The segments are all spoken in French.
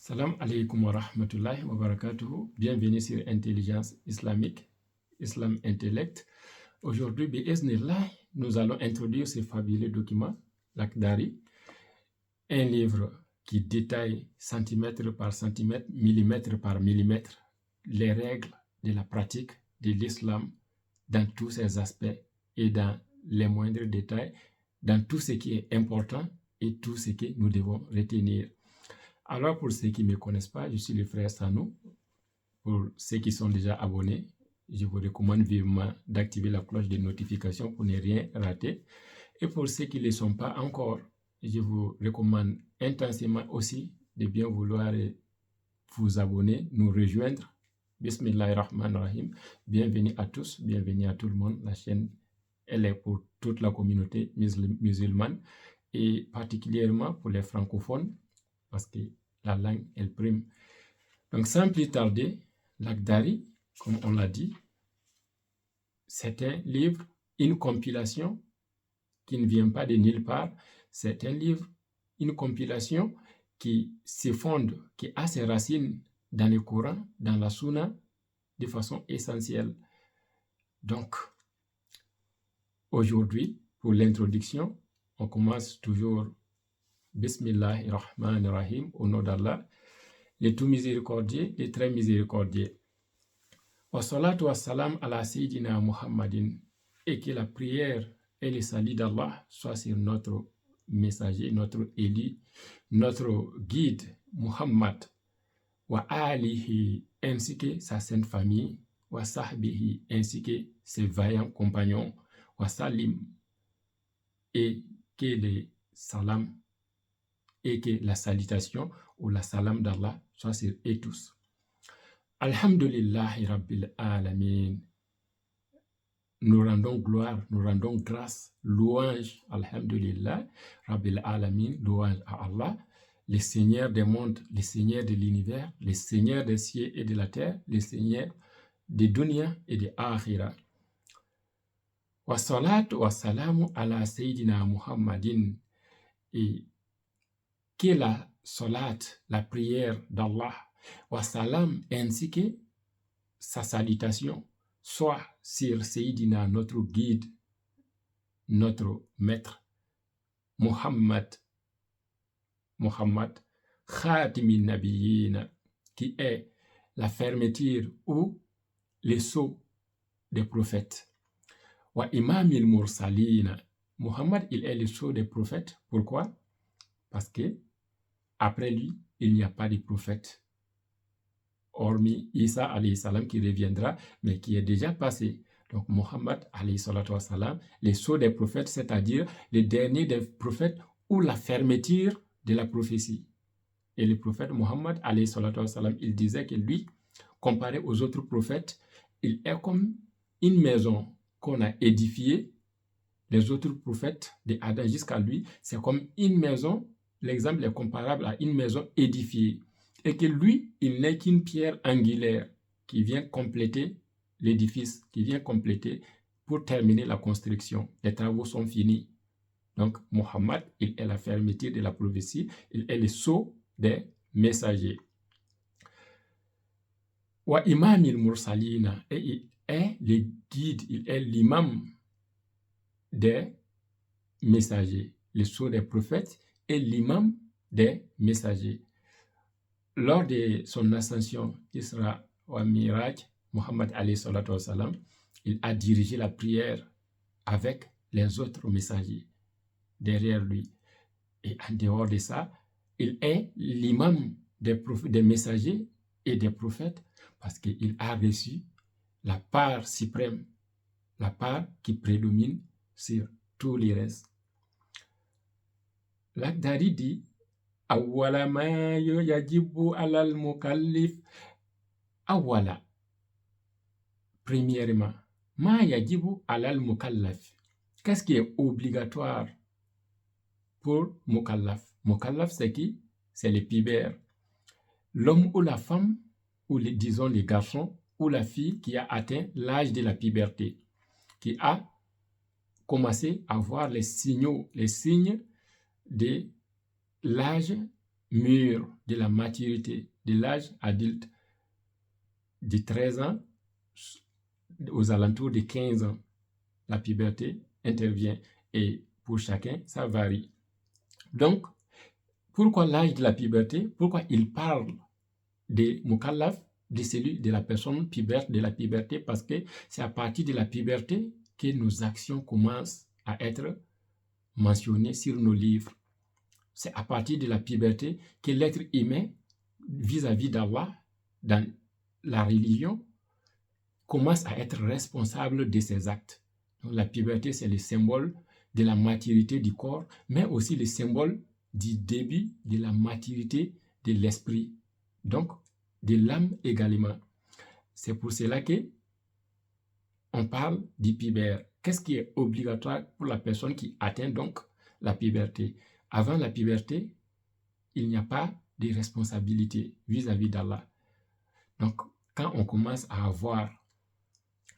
Salam alaikum wa rahmatullahi wa barakatuhu. Bienvenue sur Intelligence Islamique, Islam Intellect. Aujourd'hui, bi'iznillah, nous allons introduire ce fabuleux document, l'Akhdari, un livre qui détaille centimètre par centimètre, millimètre par millimètre, les règles de la pratique de l'islam dans tous ses aspects et dans les moindres détails, dans tout ce qui est important et tout ce que nous devons retenir. Alors, pour ceux qui ne me connaissent pas, je suis le frère Sanou. Pour ceux qui sont déjà abonnés, je vous recommande vivement d'activer la cloche de notification pour ne rien rater. Et pour ceux qui ne le sont pas encore, je vous recommande intensément aussi de bien vouloir vous abonner, nous rejoindre. Bismillahirrahmanirrahim. Bienvenue à tous, bienvenue à tout le monde. La chaîne, elle est pour toute la communauté musulmane et particulièrement pour les francophones, parce que la langue, elle prime. Donc, sans plus tarder, l'Akhdari, comme on l'a dit, c'est un livre, une compilation qui ne vient pas de nulle part. C'est un livre, une compilation qui se fonde, qui a ses racines dans le Coran, dans la Sunna, de façon essentielle. Donc, aujourd'hui, pour l'introduction, on commence toujours Bismillahirrahmanirrahim, au nom d'Allah, le tout miséricordieux, le très miséricordieux. Wa salatu wa salam ala Sayyidina Muhammadin, et que la prière et le salut d'Allah soient sur notre messager, notre élu, notre guide, Muhammad, wa alihi, ainsi que sa sainte famille, wa sahbihi, ainsi que ses vaillants compagnons, wa salim, et que le salam et que la salutation ou la salam d'Allah soit sur eux tous. Alhamdulillahi Rabbil Alamin. Nous rendons gloire, nous rendons grâce, louange, Alhamdulillah, Rabbil Alamin, louange à Allah, le Seigneur des mondes, le Seigneur de l'univers, le Seigneur des cieux et de la terre, le Seigneur de dunya et de akhira. Wa salatu wa salamu ala Sayyidina Muhammadin, et que la salat, la prière d'Allah, wa salam, ainsi que sa salutation, soit sur Sayyidina, notre guide, notre maître, Muhammad, Khatimin Nabiyyin, qui est la fermeture ou le sceau des prophètes. Wa Imamil Mursalin, Muhammad, il est le sceau des prophètes. Pourquoi? Parce que après lui, il n'y a pas de prophète, hormis Isa alayhi salam qui reviendra, mais qui est déjà passé. Donc Muhammad alayhi salatu wa salam, le sceau des prophètes, c'est-à-dire le dernier des prophètes ou la fermeture de la prophétie. Et le prophète Muhammad alayhi salatu wa salam, il disait que lui, comparé aux autres prophètes, il est comme une maison qu'on a édifiée. Les autres prophètes de Adam jusqu'à lui, c'est comme une maison. L'exemple est comparable à une maison édifiée. Et que lui, il n'est qu'une pierre angulaire qui vient compléter l'édifice, qui vient compléter pour terminer la construction. Les travaux sont finis. Donc, Muhammad, il est la fermeture de la prophétie, il est le sceau des messagers. Wa Imamil Mursalina, et il est le guide, il est l'imam des messagers, le sceau des prophètes et l'imam des messagers. Lors de son ascension, Isra wa Miraj, Muhammad alayhi salatu wa salam, il a dirigé la prière avec les autres messagers derrière lui. Et en dehors de ça, il est l'imam des messagers et des prophètes parce qu'il a reçu la part suprême, la part qui prédomine sur tous les restes. L'Akhdari dit Awwala ma yajibu alal mukallif. Awwala, premièrement, ma yajibu alal mukallaf. Qu'est-ce qui est obligatoire pour mukallaf? Mukallaf, c'est qui? C'est le pibère. L'homme ou la femme, ou disons les garçons, ou la fille qui a atteint l'âge de la puberté, qui a commencé à voir les signes de l'âge mûr, de la maturité, de l'âge adulte, de 13 ans aux alentours de 15 ans, la puberté intervient et pour chacun, ça varie. Donc, pourquoi l'âge de la puberté? Pourquoi il parle des mukallaf, de celui de la personne puberte, de la puberté? Parce que c'est à partir de la puberté que nos actions commencent à être mentionnées sur nos livres. C'est à partir de la puberté que l'être humain, vis-à-vis d'Allah, dans la religion, commence à être responsable de ses actes. Donc, la puberté, c'est le symbole de la maturité du corps, mais aussi le symbole du début de la maturité de l'esprit, donc de l'âme également. C'est pour cela que on parle du pubère. Qu'est-ce qui est obligatoire pour la personne qui atteint donc la puberté? Avant la puberté, il n'y a pas de responsabilité vis-à-vis d'Allah. Donc, quand on commence à avoir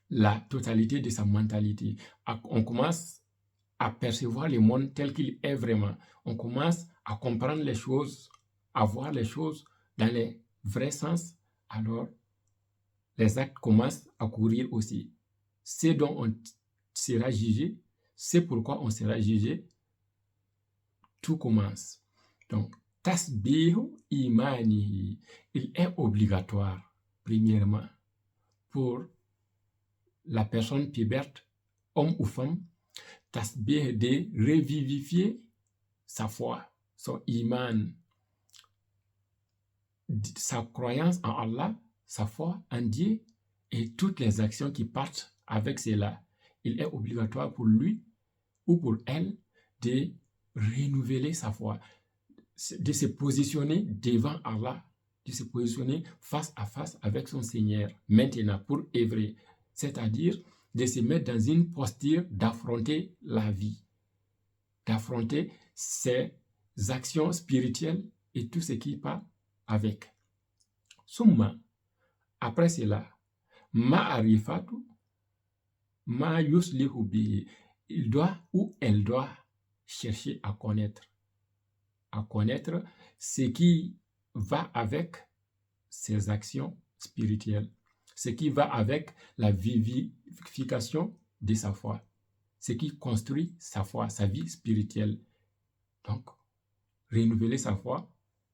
la totalité de sa mentalité, on commence à percevoir le monde tel qu'il est vraiment, on commence à comprendre les choses, à voir les choses dans les vrais sens, alors les actes commencent à courir aussi. Ce dont on sera jugé, c'est pourquoi on sera jugé, tout commence. Donc, tasbihu imanihi, il est obligatoire, premièrement, pour la personne puberte, homme ou femme, tasbih, de revivifier sa foi, son iman, sa croyance en Allah, sa foi en Dieu et toutes les actions qui partent avec cela. Il est obligatoire pour lui ou pour elle de renouveler sa foi, de se positionner devant Allah, de se positionner face à face avec son Seigneur, maintenant pour œuvrer, c'est-à-dire de se mettre dans une posture d'affronter la vie, d'affronter ses actions spirituelles et tout ce qui part avec. Summa, après cela, ma'arifatu ma yuslihu bihi, il doit ou elle doit chercher à connaître ce qui va avec ses actions spirituelles, ce qui va avec la vivification de sa foi, ce qui construit sa foi, sa vie spirituelle. Donc, renouveler sa foi,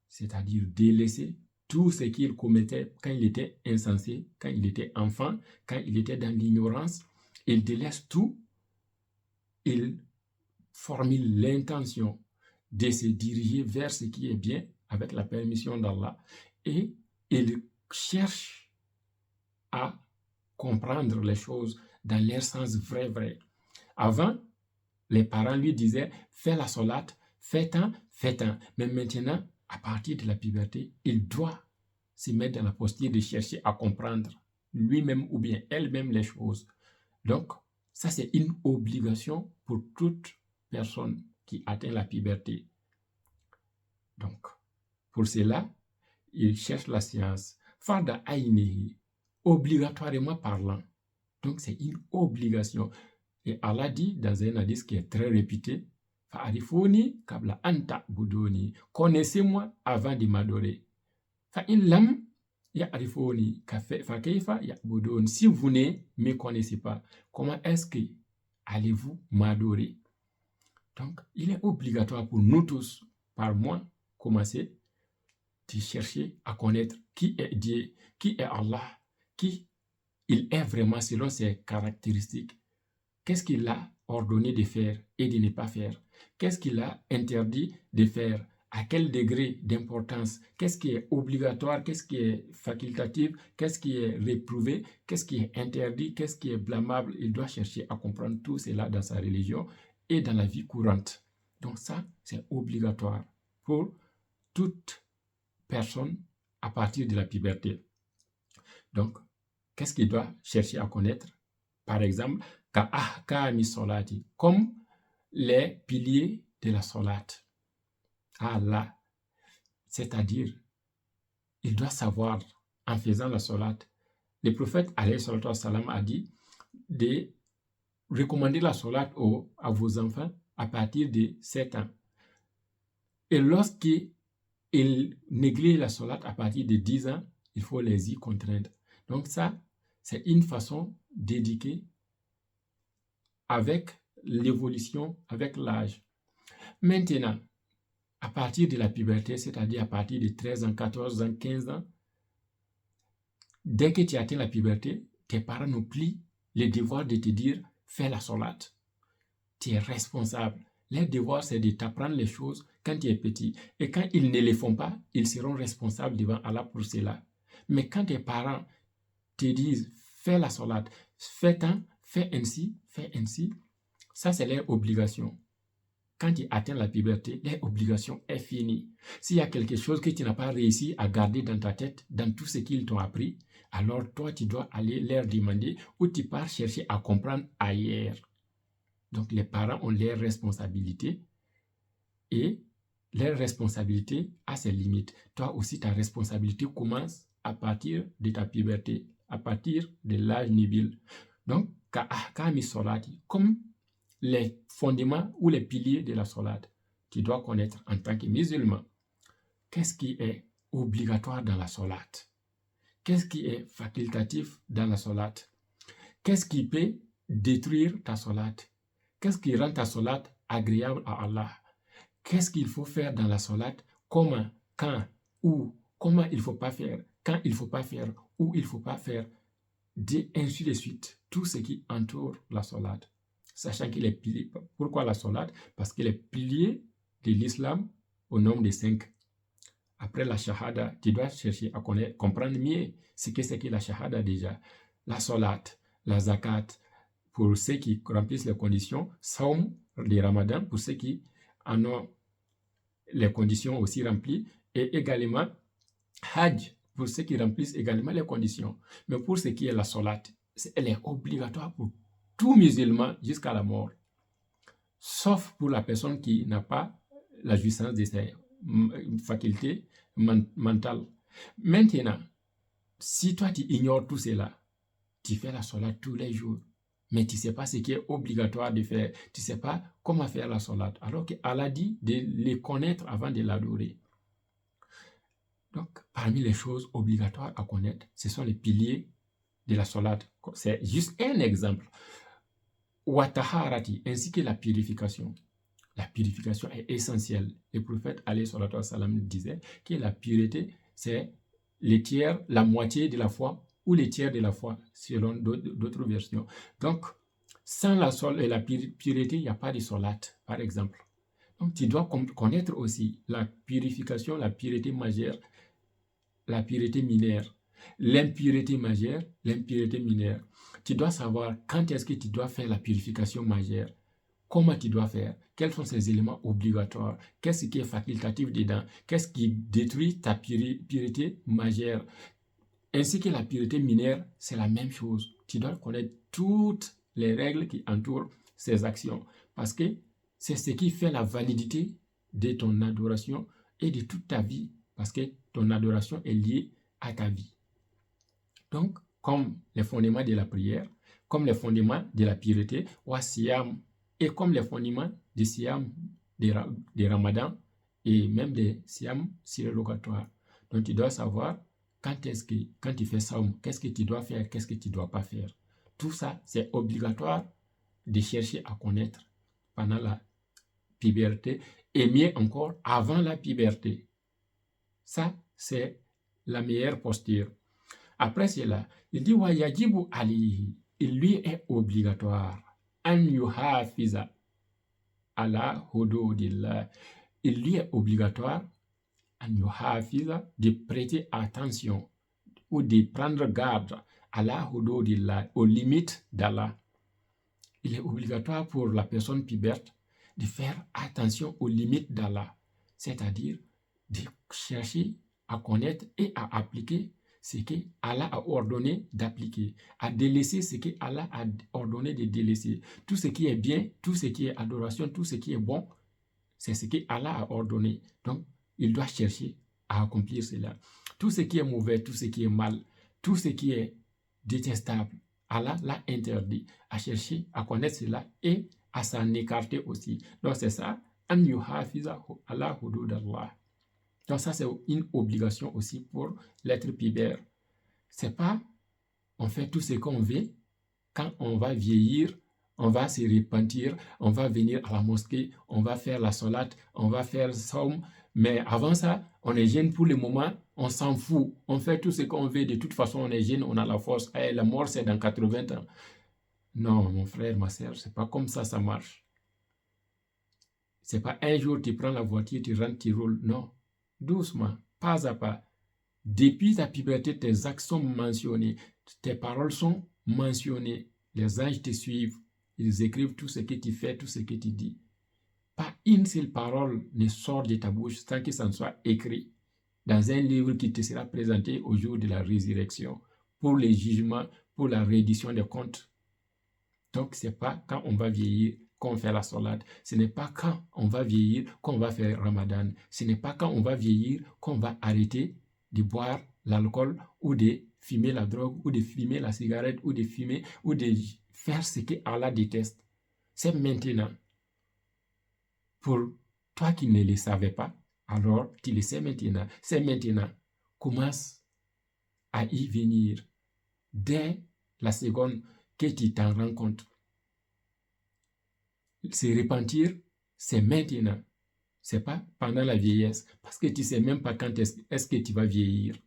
c'est-à-dire délaisser tout ce qu'il commettait quand il était insensé, quand il était enfant, quand il était dans l'ignorance. Il délaisse tout, il formule l'intention de se diriger vers ce qui est bien avec la permission d'Allah et il cherche à comprendre les choses dans leur sens vrai. Avant, les parents lui disaient « fais la solate, fais tant. » Mais maintenant, à partir de la puberté, il doit se mettre dans la posture de chercher à comprendre lui-même ou bien elle-même les choses. Donc, ça c'est une obligation pour toute personne qui atteint la puberté. Donc, pour cela, il cherche la science. Farda ainihi, obligatoirement parlant. Donc, c'est une obligation. Et Allah dit dans un hadith qui est très répété, Fa'arifuni kabla anta budoni. Connaissez-moi avant de m'adorer. Fa'in lam ya'arifuni fa kayfa ya'budun. Si vous ne me connaissez pas, comment est-ce que allez-vous m'adorer? Donc, il est obligatoire pour nous tous, par moi, commencer de chercher à connaître qui est Dieu, qui est Allah, qui il est vraiment selon ses caractéristiques. Qu'est-ce qu'il a ordonné de faire et de ne pas faire? Qu'est-ce qu'il a interdit de faire? À quel degré d'importance? Qu'est-ce qui est obligatoire? Qu'est-ce qui est facultatif? Qu'est-ce qui est réprouvé? Qu'est-ce qui est interdit? Qu'est-ce qui est blâmable? Il doit chercher à comprendre tout cela dans sa religion et dans la vie courante. Donc ça, c'est obligatoire pour toute personne à partir de la puberté. Donc, qu'est-ce qu'il doit chercher à connaître? Par exemple, comme les piliers de la solate. Allah, c'est-à-dire, il doit savoir, en faisant la solate, le prophète alayhi salatu wassalam a dit de recommander la solate à vos enfants à partir de 7 ans. Et lorsqu'ils ils négligent la salat à partir de 10 ans, il faut les y contraindre. Donc ça, c'est une façon d'éduquer avec l'évolution, avec l'âge. Maintenant, à partir de la puberté, c'est-à-dire à partir de 13 ans, 14 ans, 15 ans, dès que tu atteins la puberté, tes parents n'oublient le devoir de te dire « fais la sourate ». Tu es responsable. Leur devoir, c'est de t'apprendre les choses quand tu es petit. Et quand ils ne les font pas, ils seront responsables devant Allah pour cela. Mais quand tes parents te disent « fais la sourate », fais tant, fais ainsi, ça c'est leur obligation. Quand tu atteins la puberté, leur obligation est finie. S'il y a quelque chose que tu n'as pas réussi à garder dans ta tête, dans tout ce qu'ils t'ont appris, alors toi, tu dois aller leur demander ou tu pars chercher à comprendre ailleurs. Donc, les parents ont leurs responsabilités et leur responsabilité a ses limites. Toi aussi, ta responsabilité commence à partir de ta puberté, à partir de l'âge nubile. Donc, comme les fondements ou les piliers de la sourate, tu dois connaître en tant que musulman qu'est-ce qui est obligatoire dans la sourate, qu'est-ce qui est facultatif dans la sourate, qu'est-ce qui peut détruire ta sourate, qu'est-ce qui rend ta sourate agréable à Allah, qu'est-ce qu'il faut faire dans la sourate, comment, quand, où, comment il ne faut pas faire, quand il ne faut pas faire, où il ne faut pas faire, ainsi de suite, tout ce qui entoure la sourate. Sachant qu'il est pilier. Pourquoi la sourate? Parce qu'il est pilier de l'islam au nombre de 5. Après la shahada, tu dois chercher à comprendre mieux ce que c'est que la shahada déjà. La sourate, la zakat, pour ceux qui remplissent les conditions, saum, le ramadan, pour ceux qui en ont les conditions aussi remplies, et également hajj, pour ceux qui remplissent également les conditions. Mais pour ce qui est la sourate, elle est obligatoire pour tout musulman jusqu'à la mort, sauf pour la personne qui n'a pas la jouissance de ses facultés mentales. Maintenant, si toi tu ignores tout cela, tu fais la sourate tous les jours, mais tu ne sais pas ce qui est obligatoire de faire, tu ne sais pas comment faire la sourate, alors qu'Allah dit de les connaître avant de l'adorer. Donc, parmi les choses obligatoires à connaître, ce sont les piliers de la sourate. C'est juste un exemple. Wataharati, ainsi que la purification. La purification est essentielle. Le prophète alayhi salatu wassalam disait que la pureté, c'est les tiers, la moitié de la foi ou les tiers de la foi, selon d'autres versions. Donc, sans la pureté, il n'y a pas de sourate, par exemple. Donc, tu dois connaître aussi la purification, la pureté majeure, la pureté mineure, l'impureté majeure, l'impureté mineure. Tu dois savoir quand est-ce que tu dois faire la purification majeure, comment tu dois faire, quels sont ces éléments obligatoires, qu'est-ce qui est facultatif dedans, qu'est-ce qui détruit ta pureté majeure, ainsi que la pureté mineure, c'est la même chose. Tu dois connaître toutes les règles qui entourent ces actions, parce que c'est ce qui fait la validité de ton adoration et de toute ta vie, parce que ton adoration est liée à ta vie. Donc, comme les fondements de la prière, comme les fondements de la pureté, siyam, et comme les fondements du siyam, des ramadans, et même des siyam surrogatoires. Donc, tu dois savoir quand tu fais saum, qu'est-ce que tu dois faire, qu'est-ce que tu ne dois pas faire. Tout ça, c'est obligatoire de chercher à connaître pendant la puberté, et mieux encore, avant la puberté. Ça, c'est la meilleure posture. Après cela, il dit wa yajibu alayhi, il lui est obligatoire an yuhafiza ala hududillah. Il lui est obligatoire an yuhafiza de prêter attention ou de prendre garde ala hududillah, aux limites d'Allah. Il est obligatoire pour la personne puberte de faire attention aux limites d'Allah, c'est-à-dire de chercher à connaître et à appliquer ce que Allah a ordonné d'appliquer, à délaisser ce que Allah a ordonné de délaisser. Tout ce qui est bien, tout ce qui est adoration, tout ce qui est bon, c'est ce que Allah a ordonné. Donc, il doit chercher à accomplir cela. Tout ce qui est mauvais, tout ce qui est mal, tout ce qui est détestable, Allah l'a interdit, à chercher à connaître cela et à s'en écarter aussi. Donc, c'est ça, an yuhafiza ala hududallah. Donc ça, c'est une obligation aussi pour l'être pubère. C'est pas on fait tout ce qu'on veut. Quand on va vieillir, on va se repentir, on va venir à la mosquée, on va faire la salate, on va faire le saum. Mais avant ça, on est jeune pour le moment, on s'en fout. On fait tout ce qu'on veut. De toute façon, on est jeune, on a la force. Eh, la mort, c'est dans 80 ans. Non, mon frère, ma soeur, c'est pas comme ça marche. C'est pas un jour tu prends la voiture, tu rentres, tu roules. Non. Doucement, pas à pas. Depuis ta puberté, tes actes sont mentionnés, tes paroles sont mentionnées. Les anges te suivent. Ils écrivent tout ce que tu fais, tout ce que tu dis. Pas une seule parole ne sort de ta bouche sans que ça ne soit écrit dans un livre qui te sera présenté au jour de la résurrection pour les jugements, pour la reddition des comptes. Donc, ce n'est pas quand on va vieillir qu'on fait la salade. Ce n'est pas quand on va vieillir qu'on va faire Ramadan. Ce n'est pas quand on va vieillir qu'on va arrêter de boire l'alcool ou de fumer la drogue ou de fumer la cigarette ou de fumer ou de faire ce que Allah déteste. C'est maintenant. Pour toi qui ne le savais pas, alors tu le sais maintenant. C'est maintenant. Commence à y venir dès la seconde que tu t'en rends compte. Se repentir, c'est maintenant. C'est pas pendant la vieillesse. Parce que tu ne sais même pas quand est-ce que tu vas vieillir.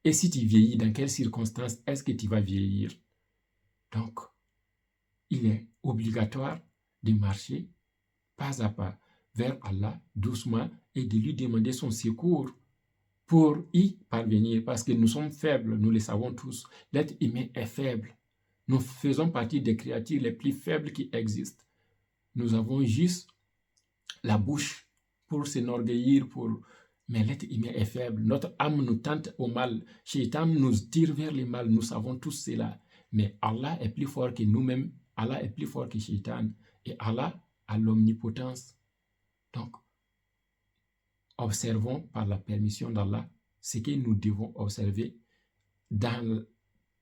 Et si tu vieillis, dans quelles circonstances est-ce que tu vas vieillir? Donc, il est obligatoire de marcher pas à pas vers Allah doucement et de lui demander son secours pour y parvenir. Parce que nous sommes faibles, nous le savons tous. L'être humain est faible. Nous faisons partie des créatures les plus faibles qui existent. Nous avons juste la bouche pour s'enorgueillir, mais l'être humain est faible. Notre âme nous tente au mal. Shaitan nous tire vers le mal. Nous savons tous cela. Mais Allah est plus fort que nous-mêmes. Allah est plus fort que Shaitan. Et Allah a l'omnipotence. Donc, observons par la permission d'Allah ce que nous devons observer dans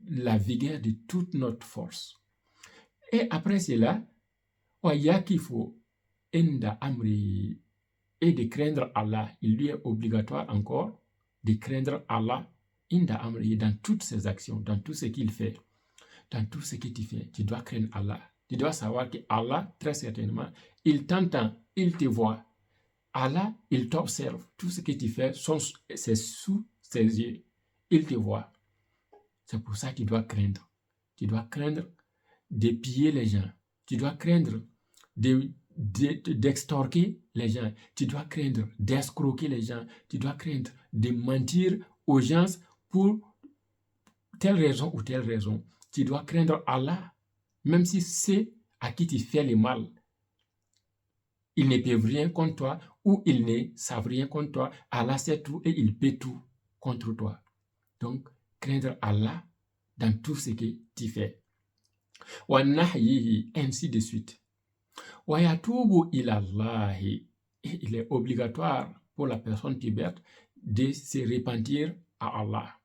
la vigueur de toute notre force. Et après cela, Yakifu inda amri, et de craindre Allah. Il lui est obligatoire encore de craindre Allah inda amri, dans toutes ses actions, dans tout ce qu'il fait, dans tout ce que tu fais. Tu dois craindre Allah. Tu dois savoir que Allah, très certainement, il t'entend, il te voit. Allah, il t'observe. Tout ce que tu fais, c'est sous ses yeux. Il te voit. C'est pour ça que tu dois craindre. Tu dois craindre de piller les gens. Tu dois craindre d'extorquer les gens. Tu dois craindre d'escroquer les gens. Tu dois craindre de mentir aux gens pour telle raison ou telle raison. Tu dois craindre Allah, même si c'est à qui tu fais le mal. Ils ne peuvent rien contre toi ou ils ne savent rien contre toi. Allah sait tout et il peut tout contre toi. Donc, craindre Allah dans tout ce que tu fais. Wa nahyihi, ainsi de suite. Wa yatubu ilallahi. Il est obligatoire pour la personne puberte de se repentir à Allah.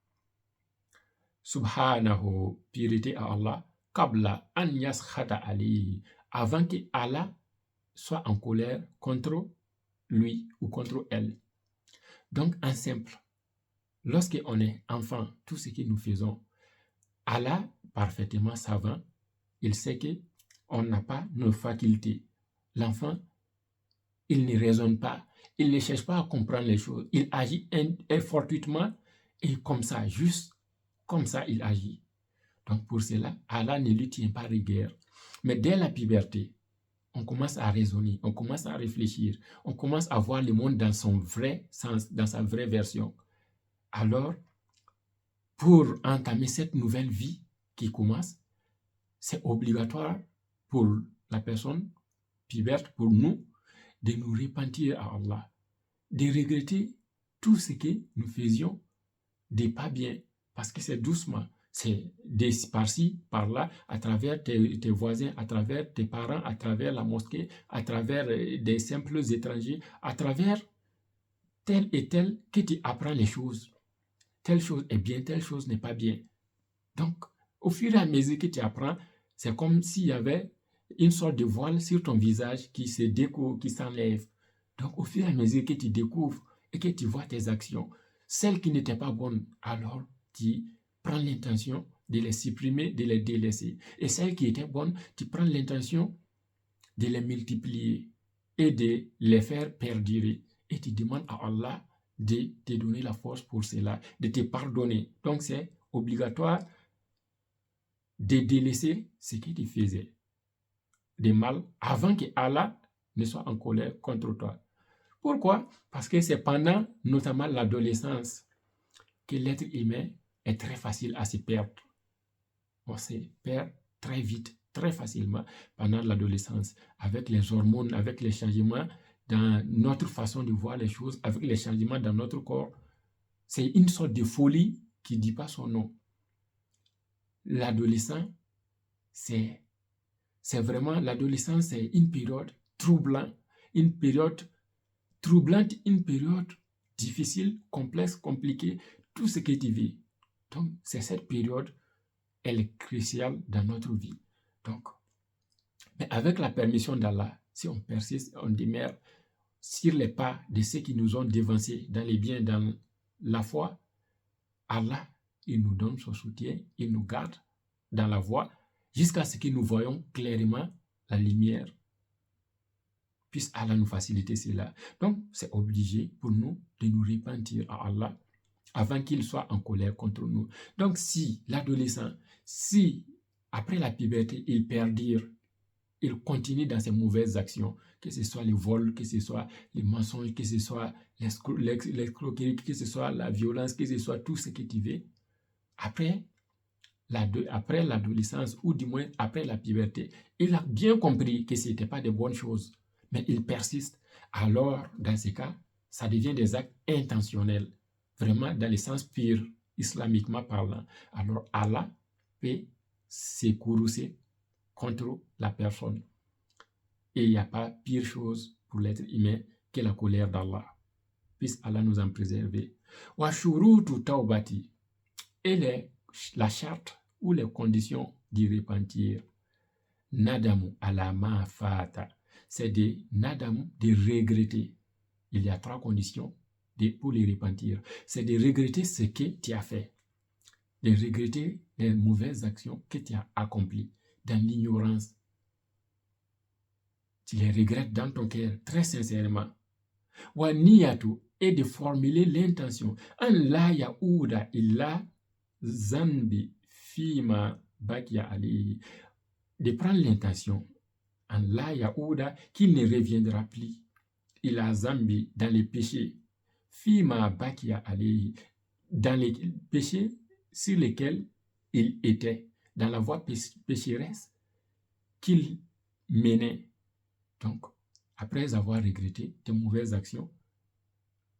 Subhanahu, pureté à Allah. Qabla an yaskhata alayhi, avant que Allah soit en colère contre lui ou contre elle. Donc, en simple, lorsqu'on est enfant, tout ce que nous faisons, Allah, parfaitement savant, il sait qu'on n'a pas nos facultés. L'enfant, il ne raisonne pas, il ne cherche pas à comprendre les choses, il agit fortuitement et comme ça, juste comme ça, il agit. Donc pour cela, Allah ne lui tient pas rigueur. Mais dès la puberté, on commence à raisonner, on commence à réfléchir, on commence à voir le monde dans son vrai sens, dans sa vraie version. Alors, pour entamer cette nouvelle vie qui commence, c'est obligatoire pour la personne puberte, pour nous, de nous repentir à Allah, de regretter tout ce que nous faisions de pas bien, parce que c'est doucement, c'est par-ci, par-là, à travers tes voisins, à travers tes parents, à travers la mosquée, à travers des simples étrangers, à travers tel et tel que tu apprends les choses. Telle chose est bien, telle chose n'est pas bien. Donc, au fur et à mesure que tu apprends, c'est comme s'il y avait une sorte de voile sur ton visage qui se découvre, qui s'enlève. Donc, au fur et à mesure que tu découvres et que tu vois tes actions, celles qui n'étaient pas bonnes, alors tu prends l'intention de les supprimer, de les délaisser. Et celles qui étaient bonnes, tu prends l'intention de les multiplier et de les faire perdurer. Et tu demandes à Allah de te donner la force pour cela, de te pardonner. Donc c'est obligatoire de délaisser ce que tu faisais de mal avant que Allah ne soit en colère contre toi. Pourquoi? Parce que c'est pendant notamment l'adolescence que l'être humain est très facile à se perdre. On se perd très vite, très facilement pendant l'adolescence, avec les hormones, avec les changements dans notre façon de voir les choses, avec les changements dans notre corps. C'est une sorte de folie qui ne dit pas son nom. L'adolescent, c'est vraiment, l'adolescence, c'est une période troublante, une période difficile, complexe, compliquée, tout ce que tu vis. Donc, c'est cette période, elle est cruciale dans notre vie. Donc, mais avec la permission d'Allah, si on persiste, on demeure sur les pas de ceux qui nous ont devancés dans les biens, dans la foi, Allah, il nous donne son soutien, il nous garde dans la voie jusqu'à ce que nous voyons clairement la lumière. Puisse Allah nous faciliter cela. Donc, c'est obligé pour nous de nous repentir à Allah avant qu'il soit en colère contre nous. Donc, si l'adolescent, si après la puberté, il perdure, il continue dans ses mauvaises actions, que ce soit les vols, que ce soit les mensonges, que ce soit l'escroquerie, que ce soit la violence, que ce soit tout ce que tu veux, après l'adolescence, ou du moins après la puberté, il a bien compris que ce n'était pas de bonnes choses, mais il persiste. Alors, dans ces cas, ça devient des actes intentionnels, vraiment dans le sens pur, islamiquement parlant. Alors, Allah peut s'écouroucer contre la personne. Et il n'y a pas pire chose pour l'être humain que la colère d'Allah. Puisse Allah nous en préserver. Wa shurutu taubati. Et la charte ou les conditions du repentir. Nadamu alama fata. C'est de nadamu, de regretter. Il y a 3 conditions pour les repentir. C'est de regretter ce que tu as fait. De regretter les mauvaises actions que tu as accomplies dans l'ignorance. Tu les regrettes dans ton cœur, très sincèrement. Wa niyatu, et de formuler l'intention. An la yaouda illa zanbi fima bakia alayhi. De prendre l'intention. An la yaouda, qu'il ne reviendra plus. Il a zambi, dans les péchés. Fima bakia alayhi. Dans les péchés sur lesquels il était. Dans la voie pécheresse qu'il menait. Donc, après avoir regretté tes mauvaises actions,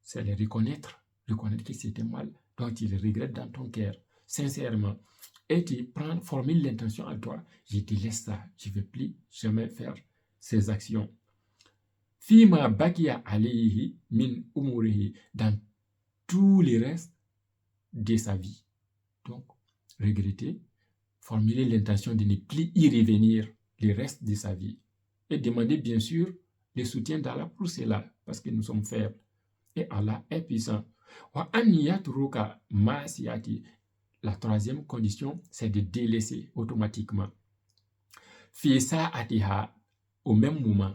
c'est les reconnaître que c'était mal. Donc, tu les regrettes dans ton cœur, sincèrement. Et tu formules l'intention à toi, je te laisse ça, je ne vais plus jamais faire ces actions. Fima bakia alayhi min umurihi, dans tout le reste de sa vie. Donc, regretter, formuler l'intention de ne plus y revenir le reste de sa vie. Et demander bien sûr le soutien d'Allah pour cela, parce que nous sommes faibles. Et Allah est puissant. La 3e condition, c'est de délaisser automatiquement. Fi sa'atiha, au même moment.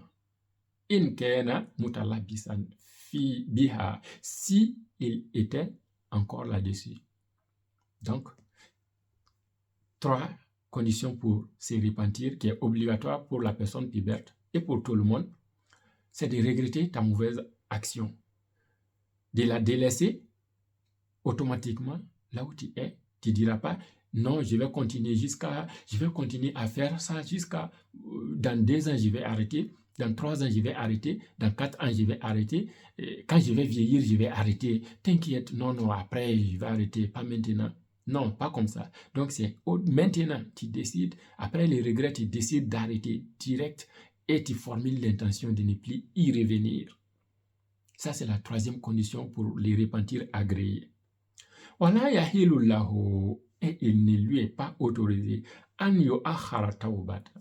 In kana mutalabisan fi biha, si il était encore là-dessus. Donc, 3 conditions pour se repentir, qui est obligatoire pour la personne puberte et pour tout le monde, c'est de regretter ta mauvaise action, de la délaisser automatiquement là où tu es. Tu ne diras pas, non, je vais continuer à faire ça jusqu'à, dans 2 ans, je vais arrêter, dans 3 ans, je vais arrêter, dans 4 ans, je vais arrêter, quand je vais vieillir, je vais arrêter. T'inquiète, non, après, je vais arrêter, pas maintenant. Non, pas comme ça. Donc, c'est maintenant, tu décides, après les regrets, tu décides d'arrêter direct et tu formules l'intention de ne plus y revenir. Ça, c'est la 3e condition pour les repentirs agréés. Wala yahilu lahu, et il ne lui est pas autorisé an yu'akhkhara tawbata,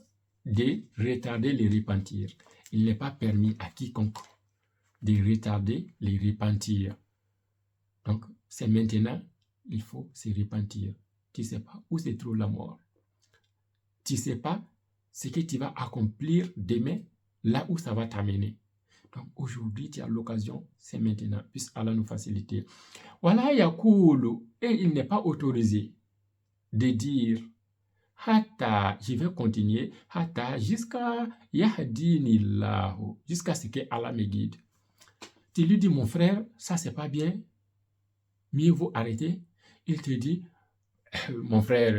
de retarder les repentirs. Il n'est pas permis à quiconque de retarder les repentirs. Donc, c'est maintenant, il faut se repentir. Tu ne sais pas où se trouve la mort. Tu ne sais pas ce que tu vas accomplir demain, là où ça va t'amener. Donc, aujourd'hui, tu as l'occasion, c'est maintenant. Puisse Allah nous faciliter. Voilà, Yakoulou, et il n'est pas autorisé de dire Hatta, je vais continuer, Hatta, jusqu'à Yahdinillahu, jusqu'à ce que Allah me guide. Tu lui dis, mon frère, ça c'est pas bien, mieux vaut arrêter. Il te dit, mon frère,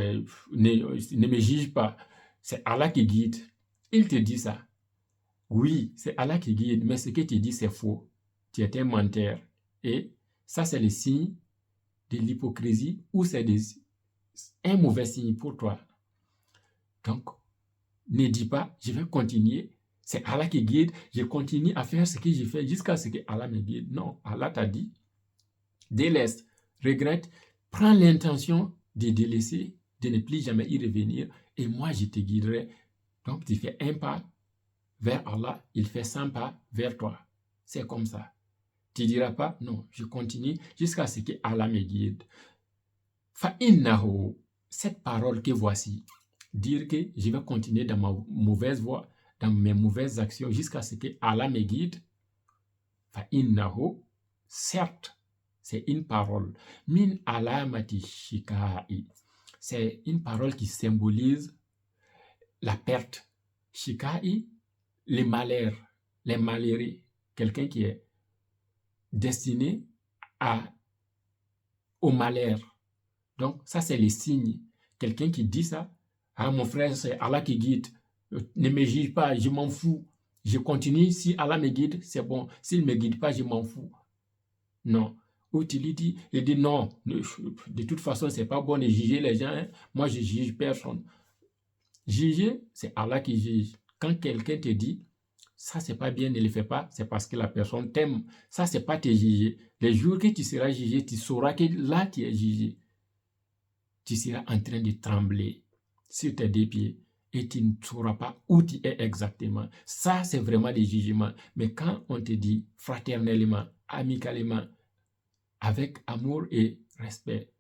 ne me juge pas, c'est Allah qui guide. Il te dit ça. Oui, c'est Allah qui guide, mais ce que tu dis c'est faux. Tu es un menteur. Et ça c'est le signe de l'hypocrisie ou c'est un mauvais signe pour toi. Donc, ne dis pas, je vais continuer. C'est Allah qui guide. Je continue à faire ce que je fais jusqu'à ce que Allah me guide. Non, Allah t'a dit, délaisse, regrette, prends l'intention de délaisser, de ne plus jamais y revenir, et moi je te guiderai. Donc, tu fais un pas vers Allah, il fait 100 pas vers toi. C'est comme ça. Tu ne diras pas, non, je continue jusqu'à ce que Allah me guide. Fa'innahu, cette parole que voici, dire que je vais continuer dans ma mauvaise voie, dans mes mauvaises actions jusqu'à ce que Allah me guide. Fa'innahu, certes, c'est une parole. Min alamati shika'i. C'est une parole qui symbolise la perte. Shika'i, les malheurs, les malheureux. Quelqu'un qui est destiné au malheur. Donc, ça, c'est les signes. Quelqu'un qui dit ça, ah, mon frère, c'est Allah qui guide. Ne me juge pas, je m'en fous. Je continue, si Allah me guide, c'est bon. S'il ne me guide pas, je m'en fous. Non. Ou tu lui dis, il dit non, de toute façon, c'est pas bon de juger les gens. Hein. Moi, je juge personne. Juger, c'est Allah qui juge. Quand quelqu'un te dit, ça, c'est pas bien, ne le fais pas, c'est parce que la personne t'aime. Ça, c'est pas te juger. Les jours que tu seras jugé, tu sauras que là, tu es jugé. Tu seras en train de trembler sur tes deux pieds et tu ne sauras pas où tu es exactement. Ça, c'est vraiment des jugements. Mais quand on te dit fraternellement, amicalement, avec amour et respect,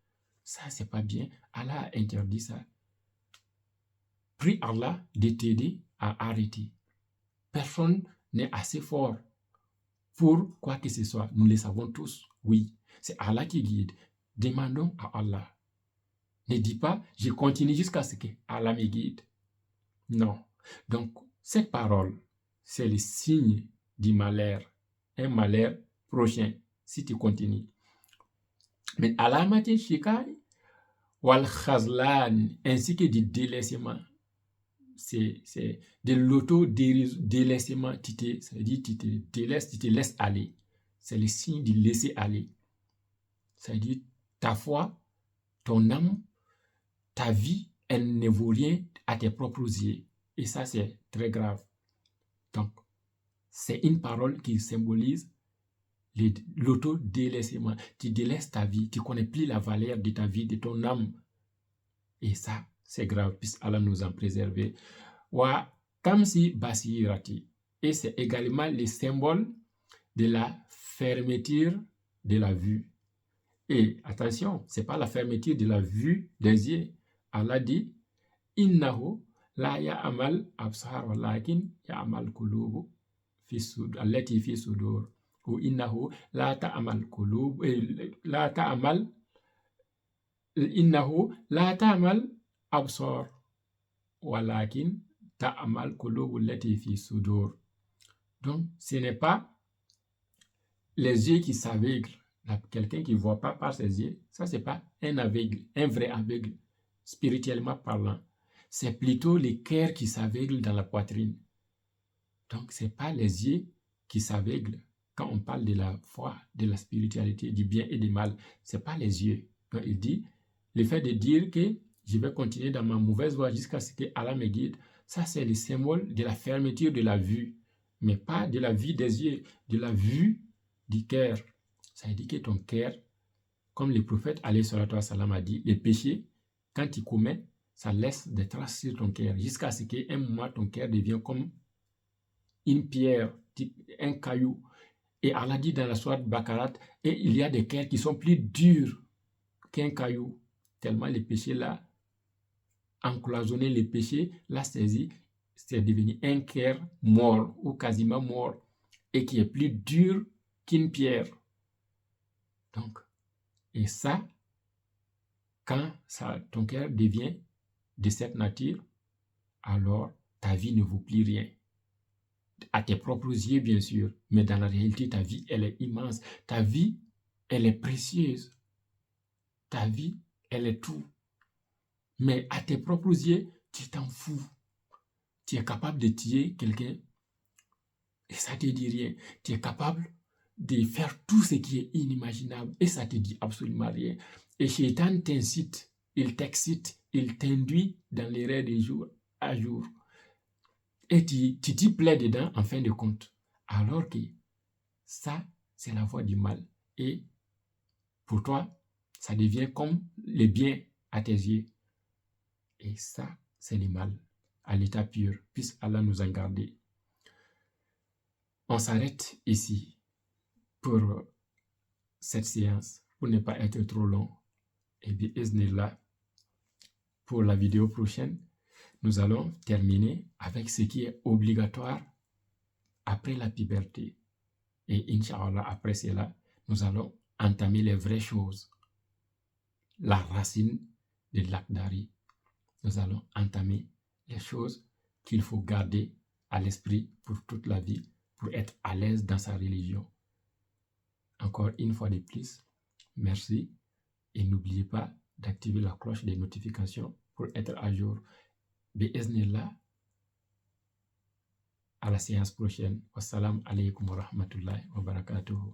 ça, c'est pas bien. Allah a interdit ça. Prie Allah de t'aider à arrêter. Personne n'est assez fort pour quoi que ce soit. Nous le savons tous. Oui, c'est Allah qui guide. Demandons à Allah. Ne dis pas, je continue jusqu'à ce que Allah me guide. Non. Donc, cette parole, c'est le signe du malheur. Un malheur prochain, si tu continues. Mais alamati shikai wal khazlan, ainsi que du délaissement. C'est de l'auto-délaissement. Ça veut dire tu te laisses aller. C'est le signe du laisser aller. Ça veut dire ta foi, ton âme, ta vie, elle ne vaut rien à tes propres yeux. Et ça, c'est très grave. Donc, c'est une parole qui symbolise l'auto-délaissement. Tu délaisses ta vie, tu ne connais plus la valeur de ta vie, de ton âme. Et ça, c'est grave, puisque Allah nous en préserve. Wa tamsi basirati. Et c'est également le symbole de la fermeture de la vue. Et attention, ce n'est pas la fermeture de la vue des yeux. Allah dit, innahu la ya'amal absar walakin ya'amal qulubu allati fi sudur. Ou innahu la ta'amal qulub la ta'amal innahu la ta'amal absar walakin ta'amal qulubu allati fi sudur. Donc, ce n'est pas les yeux qui s'aveuglent. Quelqu'un qui ne voit pas par ses yeux, ça, ce n'est pas un aveugle, un vrai aveugle, spirituellement parlant. C'est plutôt le cœur qui s'aveugle dans la poitrine. Donc, ce n'est pas les yeux qui s'aveuglent. Quand on parle de la foi, de la spiritualité, du bien et du mal, ce n'est pas les yeux. Donc, il dit, le fait de dire que je vais continuer dans ma mauvaise voie jusqu'à ce que Allah me guide, ça, c'est le symbole de la fermeture de la vue, mais pas de la vue des yeux, de la vue du cœur. Ça veut dire que ton cœur, comme le prophète alayhi salatu wa salam a dit, les péchés, quand tu commets, ça laisse des traces sur ton cœur, jusqu'à ce qu'un moment, ton cœur devienne comme une pierre, un caillou. Et Allah dit dans la sourate Baqarat, et il y a des cœurs qui sont plus durs qu'un caillou, tellement les péchés là, encloisonner les péchés, l'a saisi, c'est devenu un cœur mort ou quasiment mort et qui est plus dur qu'une pierre. Donc, et ça, quand ton cœur devient de cette nature, alors ta vie ne vaut plus rien. À tes propres yeux, bien sûr, mais dans la réalité, ta vie, elle est immense. Ta vie, elle est précieuse. Ta vie, elle est tout. Mais à tes propres yeux, tu t'en fous. Tu es capable de tuer quelqu'un et ça ne te dit rien. Tu es capable de faire tout ce qui est inimaginable et ça ne te dit absolument rien. Et Shaitan t'incite, il t'excite, il t'induit dans les rêves de jour à jour. Et tu t'y plais dedans en fin de compte. Alors que ça, c'est la voie du mal. Et pour toi, ça devient comme le bien à tes yeux. Et ça, c'est le mal à l'état pur. Puisse Allah nous en garder. On s'arrête ici pour cette séance, pour ne pas être trop long. Et bien, Iznillah, pour la vidéo prochaine, nous allons terminer avec ce qui est obligatoire après la puberté. Et Inch'Allah, après cela, nous allons entamer les vraies choses. La racine de l'Akhdari. Nous allons entamer les choses qu'il faut garder à l'esprit pour toute la vie, pour être à l'aise dans sa religion. Encore une fois de plus, merci. Et n'oubliez pas d'activer la cloche des notifications pour être à jour. Bi'iznillah, à la séance prochaine. Wassalamu alaikum wa rahmatullahi wa barakatuhu.